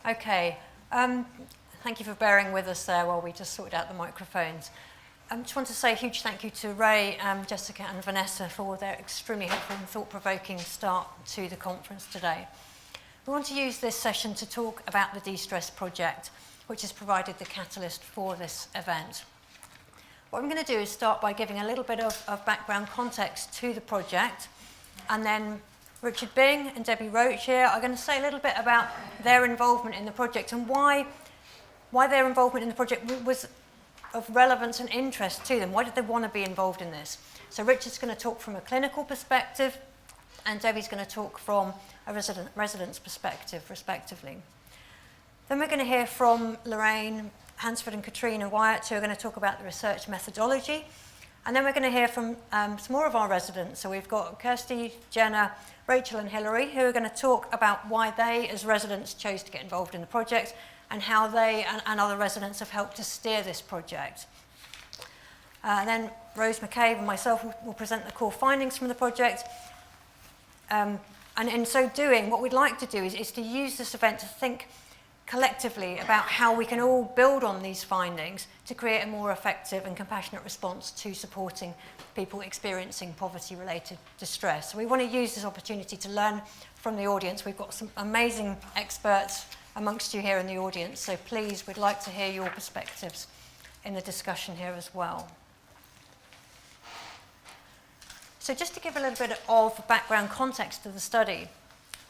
Okay, thank you for bearing with us there while we just sorted out the microphones. I just want to say a huge thank you to Ray, Jessica and Vanessa for their extremely helpful and thought-provoking start to the conference today. We want to use this session to talk about the DeStress Project, which has provided the catalyst for this event. What I'm going to do is start by giving a little bit of background context to the project, and then Richard Byng and Debbie Roche here are going to say a little bit about their involvement in the project and why their involvement in the project was of relevance and interest to them. Why did they want to be involved in this? So Richard's going to talk from a clinical perspective, and Debbie's going to talk from a resident's perspective, respectively. Then we're going to hear from Lorraine, Hansford and Katrina Wyatt, who are going to talk about the research methodology. And then we're going to hear from some more of our residents. So we've got Kirsty, Jenna, Rachel and Hilary, who are going to talk about why they, as residents, chose to get involved in the project and how they and other residents have helped to steer this project. And then Rose McCabe and myself will present the core findings from the project. And in so doing, what we'd like to do is to use this event to think collectively about how we can all build on these findings to create a more effective and compassionate response to supporting people experiencing poverty-related distress. So we want to use this opportunity to learn from the audience. We've got some amazing experts amongst you here in the audience, so please, we'd like to hear your perspectives in the discussion here as well. So just to give a little bit of background context to the study,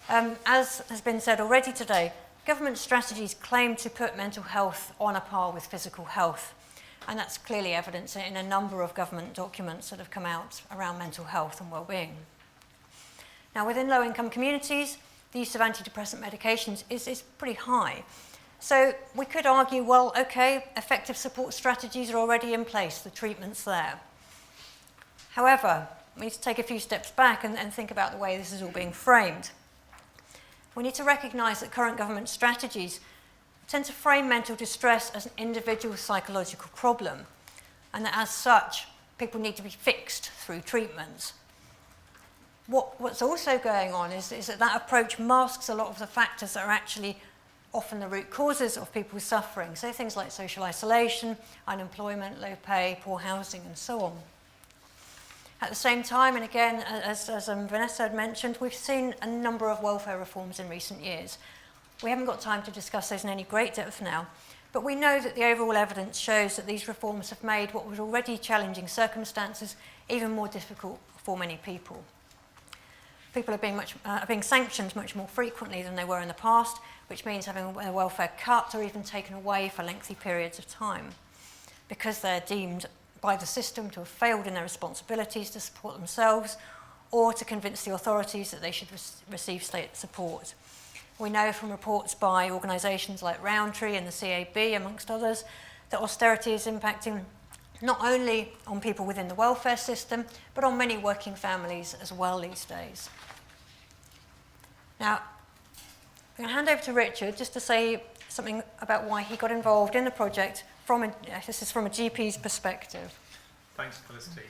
as has been said already today, government strategies claim to put mental health on a par with physical health, and that's clearly evidenced in a number of government documents that have come out around mental health and well-being. Now, within low-income communities, the use of antidepressant medications is pretty high. So we could argue, well, okay, effective support strategies are already in place, the treatment's there. However, we need to take a few steps back and think about the way this is all being framed. We need to recognise that current government strategies tend to frame mental distress as an individual psychological problem, and that as such, people need to be fixed through treatments. What's also going on is that approach masks a lot of the factors that are actually often the root causes of people's suffering, so things like social isolation, unemployment, low pay, poor housing, and so on. At the same time, and again, as Vanessa had mentioned, we've seen a number of welfare reforms in recent years. We haven't got time to discuss those in any great depth now, but we know that the overall evidence shows that these reforms have made what was already challenging circumstances even more difficult for many people. People are being sanctioned much more frequently than they were in the past, which means having their welfare cut or even taken away for lengthy periods of time, because they're deemed by the system to have failed in their responsibilities to support themselves or to convince the authorities that they should receive state support. We know from reports by organisations like Roundtree and the CAB, amongst others, that austerity is impacting not only on people within the welfare system, but on many working families as well these days. Now, I'm going to hand over to Richard just to say something about why he got involved in the project. This is from a GP's perspective. Thanks, Felicity.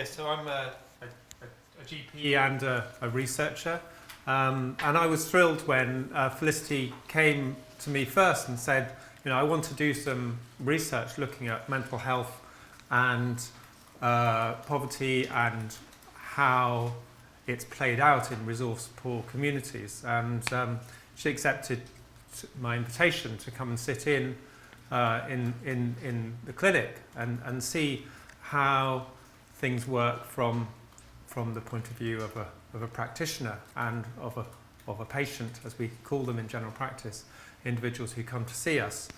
So I'm a GP and a researcher, and I was thrilled when Felicity came to me first and said, I want to do some research looking at mental health and poverty and how it's played out in resource-poor communities. And she accepted my invitation to come and sit in the clinic and see how things work from the point of view of a practitioner and of a patient, as we call them in general practice, individuals who come to see us.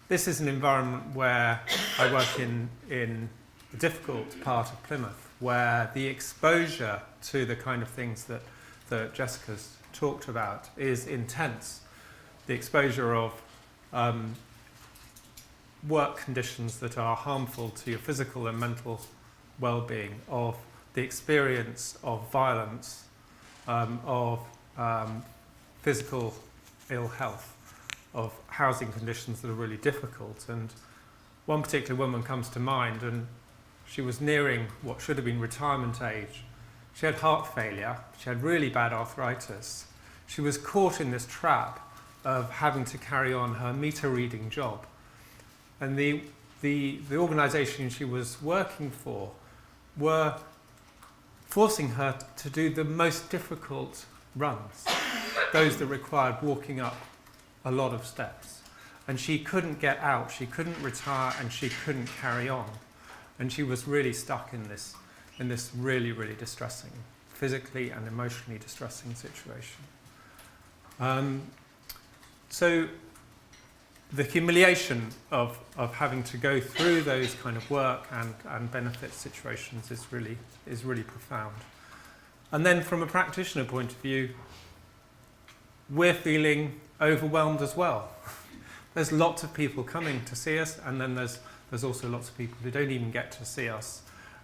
This is an environment where I work in a difficult part of Plymouth, where the exposure to the kind of things that Jessica's talked about is intense. The exposure of work conditions that are harmful to your physical and mental well-being, of the experience of violence, of physical ill health, of housing conditions that are really difficult. And one particular woman comes to mind, and she was nearing what should have been retirement age. She had heart failure, she had really bad arthritis, she was caught in this trap of having to carry on her meter reading job. And the organisation she was working for were forcing her to do the most difficult runs, those that required walking up a lot of steps. And she couldn't get out, she couldn't retire, and she couldn't carry on. And she was really stuck in this really, really distressing, physically and emotionally distressing situation. So the humiliation of having to go through those kind of work and benefit situations is really profound. And then from a practitioner point of view, we're feeling overwhelmed as well. There's lots of people coming to see us, and then there's also lots of people who don't even get to see us.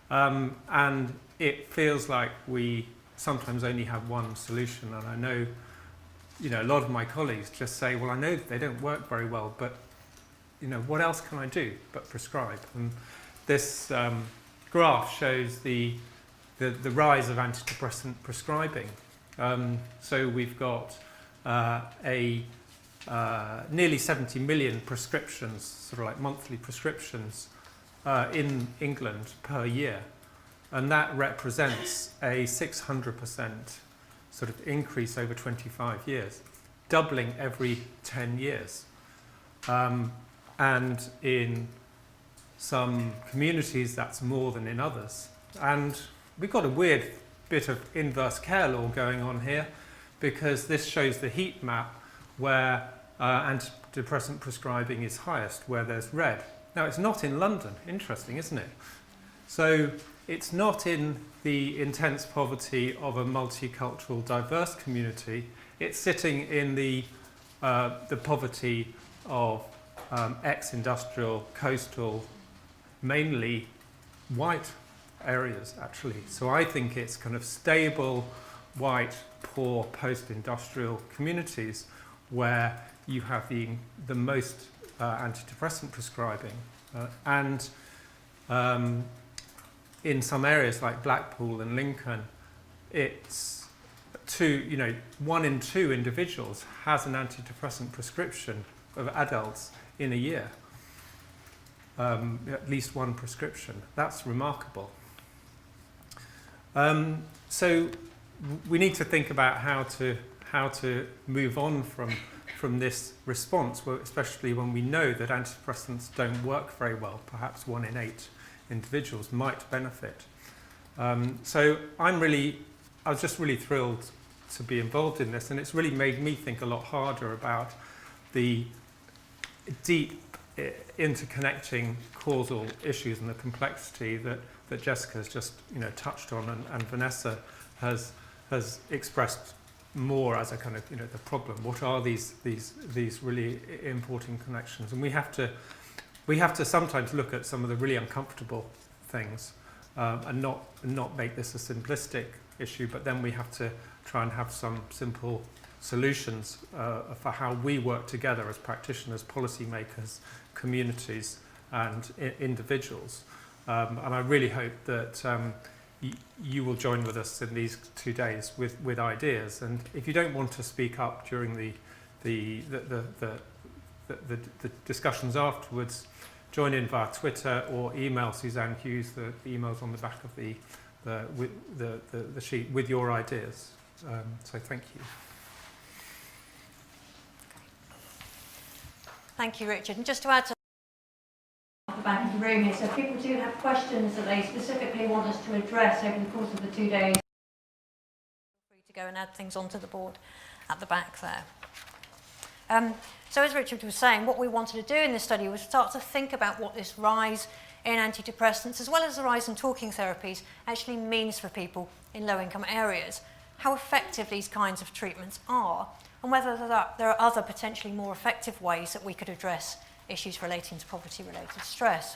And it feels like we sometimes only have one solution. And I know, a lot of my colleagues just say, well, I know they don't work very well, but, what else can I do but prescribe? And this graph shows the rise of antidepressant prescribing. So we've got nearly 70 million prescriptions, sort of like monthly prescriptions, in England per year. And that represents a 600% sort of increase over 25 years, doubling every 10 years. And in some communities, that's more than in others. And we've got a weird bit of inverse care law going on here, because this shows the heat map where antidepressant prescribing is highest, where there's red. Now, it's not in London. Interesting, isn't it? So it's not in the intense poverty of a multicultural, diverse community. It's sitting in the poverty of ex-industrial, coastal, mainly white areas, actually. So I think it's kind of stable, white, poor, post-industrial communities where you have the most antidepressant prescribing. And in some areas like Blackpool and Lincoln, it's 1 in 2 individuals has an antidepressant prescription of adults in a year. At least one prescription. That's remarkable. So we need to think about how to move on from this response, especially when we know that antidepressants don't work very well. Perhaps 1 in 8 individuals might benefit. So I was just really thrilled to be involved in this, and it's really made me think a lot harder about the deep interconnecting causal issues and the complexity that Jessica has just touched on, and Vanessa has expressed more as a kind of the problem. What are these really important connections? And we have to sometimes look at some of the really uncomfortable things and not make this a simplistic issue, but then we have to try and have some simple solutions for how we work together as practitioners, policymakers, communities, and individuals. And I really hope that you will join with us in these 2 days with ideas. And if you don't want to speak up during the discussions afterwards, join in via Twitter or email Suzanne Hughes. The email's on the back of the sheet with your ideas. So thank you. Thank you, Richard. And just to add to the back of the room here, so if people do have questions that they specifically want us to address over the course of the 2 days, feel free to go and add things onto the board at the back there. So as Richard was saying, what we wanted to do in this study was start to think about what this rise in antidepressants, as well as the rise in talking therapies, actually means for people in low-income areas, how effective these kinds of treatments are, and whether there are other potentially more effective ways that we could address issues relating to poverty-related stress.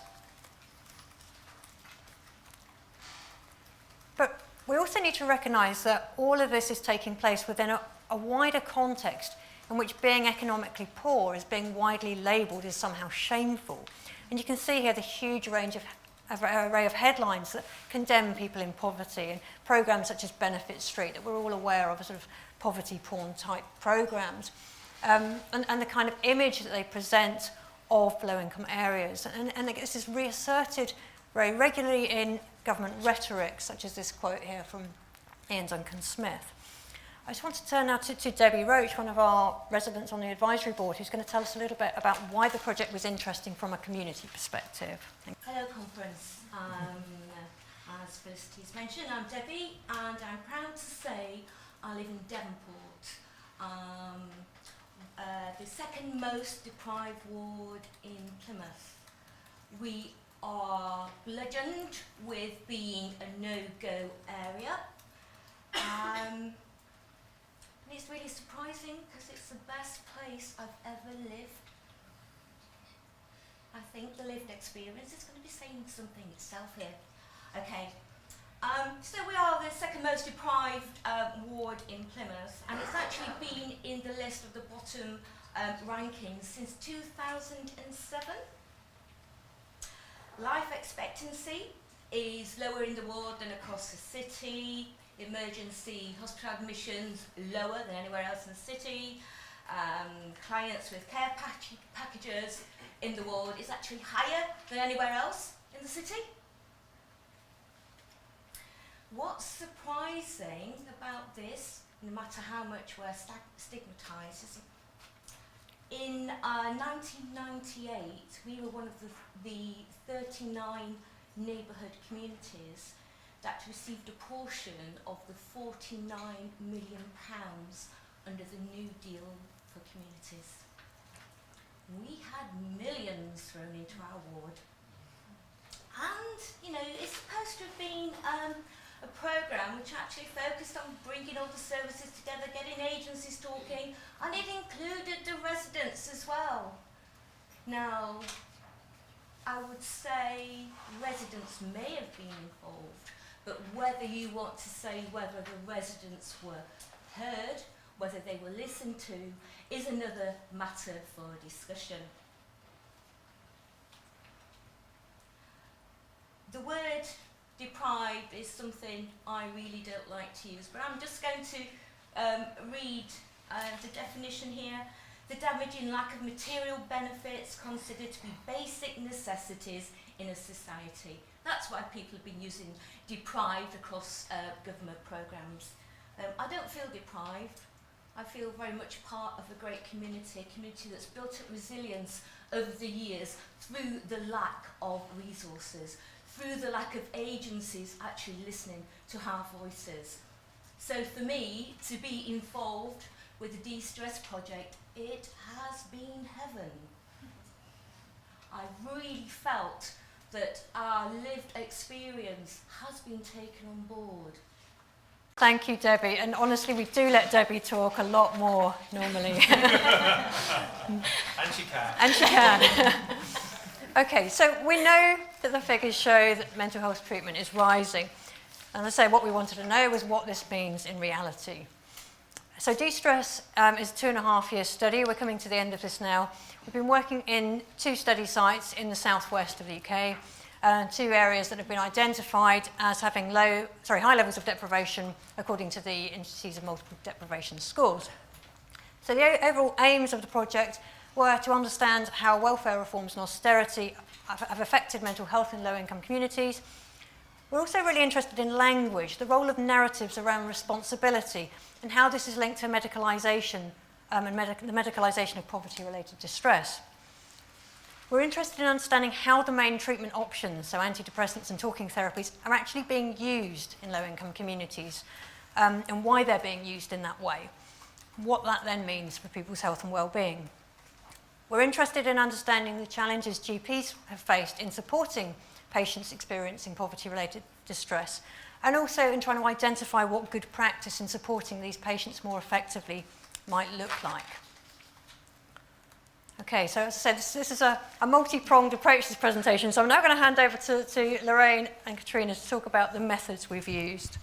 But we also need to recognise that all of this is taking place within a wider context in which being economically poor is being widely labelled as somehow shameful. And you can see here the huge range of array of headlines that condemn people in poverty, and programs such as Benefit Street that we're all aware of, sort of poverty porn type programs, and the kind of image that they present of low-income areas. And this is reasserted very regularly in government rhetoric, such as this quote here from Ian Duncan Smith. I just want to turn now to Debbie Roche, one of our residents on the advisory board, who's going to tell us a little bit about why the project was interesting from a community perspective. Hello, conference. As Felicity's mentioned, I'm Debbie, and I'm proud to say I live in Devonport, the second most deprived ward in Plymouth. We are bludgeoned with being a no-go area. It's really surprising because it's the best place I've ever lived. I think the lived experience is going to be saying something itself here. Okay, so we are the second most deprived ward in Plymouth, and it's actually been in the list of the bottom rankings since 2007. Life expectancy is lower in the ward than across the city. Emergency hospital admissions lower than anywhere else in the city. Clients with care packages in the ward is actually higher than anywhere else in the city. What's surprising about this, no matter how much we're stigmatised, is in 1998 we were one of the 39 neighbourhood communities that received a portion of the £49 million under the New Deal for communities. We had millions thrown into our ward. And, you know, it's supposed to have been a programme which actually focused on bringing all the services together, getting agencies talking, and it included the residents as well. Now, I would say residents may have been involved, but whether you want to say whether the residents were heard, whether they were listened to, is another matter for discussion. The word deprived is something I really don't like to use, but I'm just going to read the definition here. The damaging lack of material benefits considered to be basic necessities in a society. That's why people have been using deprived across government programmes. I don't feel deprived. I feel very much part of a great community, a community that's built up resilience over the years through the lack of resources, through the lack of agencies actually listening to our voices. So for me, to be involved with the DeStress Project, it has been heaven. I really felt that our lived experience has been taken on board. Thank you, Debbie. And honestly, we do let Debbie talk a lot more normally. And she can. And she can. Okay, so we know that the figures show that mental health treatment is rising. And I say what we wanted to know was what this means in reality. So DeStress is a 2.5-year study. We're coming to the end of this now. We've been working in 2 study sites in the southwest of the UK, 2 areas that have been identified as having high levels of deprivation according to the Indices of Multiple Deprivation Scores. So the overall aims of the project were to understand how welfare reforms and austerity have affected mental health in low-income communities. We're also really interested in language, the role of narratives around responsibility, and how this is linked to medicalisation and the medicalisation of poverty-related distress. We're interested in understanding how the main treatment options, so antidepressants and talking therapies, are actually being used in low-income communities, and why they're being used in that way, what that then means for people's health and well-being. We're interested in understanding the challenges GPs have faced in supporting patients experiencing poverty-related distress, and also in trying to identify what good practice in supporting these patients more effectively might look like. Okay, so as I said, this is a multi-pronged approach to this presentation, so I'm now going to hand over to Lorraine and Katrina to talk about the methods we've used.